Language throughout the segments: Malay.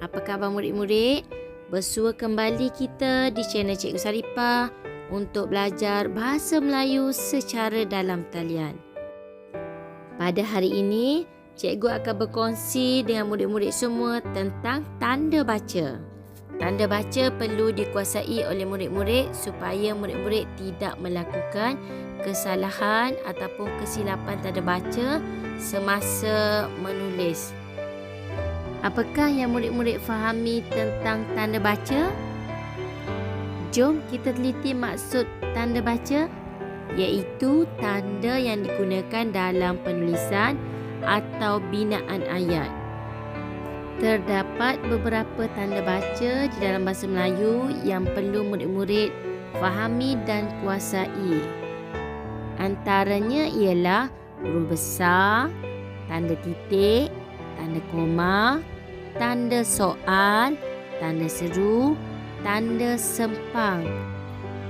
Apa khabar murid-murid? Bersua kembali kita di channel Cikgu Saripah untuk belajar bahasa Melayu secara dalam talian. Pada hari ini, cikgu akan berkongsi dengan murid-murid semua tentang tanda baca. Tanda baca perlu dikuasai oleh murid-murid supaya murid-murid tidak melakukan kesalahan ataupun kesilapan tanda baca semasa menulis. Apakah yang murid-murid fahami tentang tanda baca? Jom kita teliti maksud tanda baca, iaitu tanda yang digunakan dalam penulisan atau binaan ayat. Terdapat beberapa tanda baca di dalam bahasa Melayu yang perlu murid-murid fahami dan kuasai. Antaranya ialah huruf besar, tanda titik, tanda koma, tanda soal, tanda seru, tanda sempang,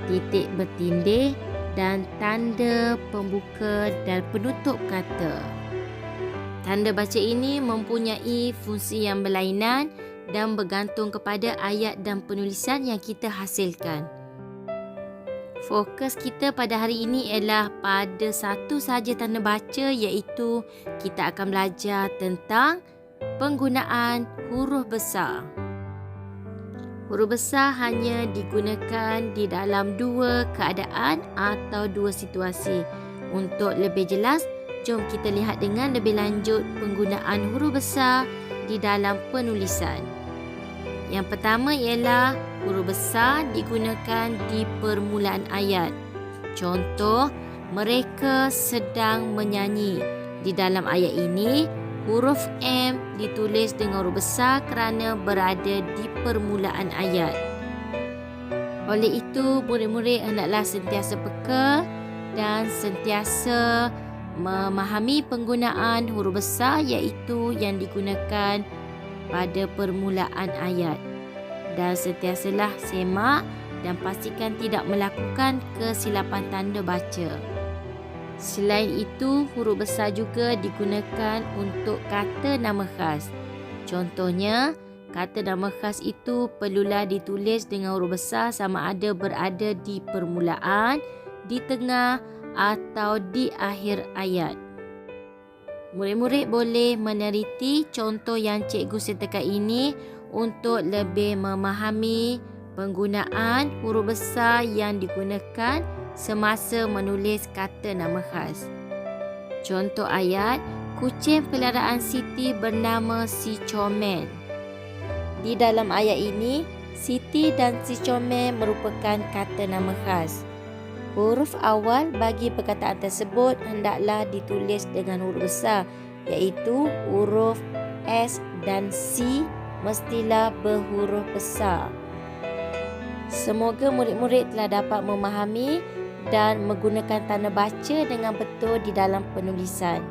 titik bertindih dan tanda pembuka dan penutup kata. Tanda baca ini mempunyai fungsi yang berlainan dan bergantung kepada ayat dan penulisan yang kita hasilkan. Fokus kita pada hari ini ialah pada satu sahaja tanda baca, iaitu kita akan belajar tentang penggunaan huruf besar. Huruf besar hanya digunakan di dalam dua keadaan atau dua situasi. Untuk lebih jelas, jom kita lihat dengan lebih lanjut penggunaan huruf besar di dalam penulisan. Yang pertama ialah huruf besar digunakan di permulaan ayat. Contoh, mereka sedang menyanyi. Di dalam ayat ini, huruf M ditulis dengan huruf besar kerana berada di permulaan ayat. Oleh itu, murid-murid hendaklah sentiasa peka dan sentiasa memahami penggunaan huruf besar, iaitu yang digunakan pada permulaan ayat, dan sentiasalah semak dan pastikan tidak melakukan kesilapan tanda baca. Selain itu, huruf besar juga digunakan untuk kata nama khas. Contohnya, kata nama khas itu perlulah ditulis dengan huruf besar sama ada berada di permulaan, di tengah atau di akhir ayat. Murid-murid boleh meneliti contoh yang cikgu sertakan ini untuk lebih memahami penggunaan huruf besar yang digunakan semasa menulis kata nama khas. Contoh ayat, kucing peliharaan Siti bernama si Comel. Di dalam ayat ini, Siti dan si Comel merupakan kata nama khas. Huruf awal bagi perkataan tersebut hendaklah ditulis dengan huruf besar, iaitu huruf S dan C mestilah berhuruf besar. Semoga murid-murid telah dapat memahami dan menggunakan tanda baca dengan betul di dalam penulisan.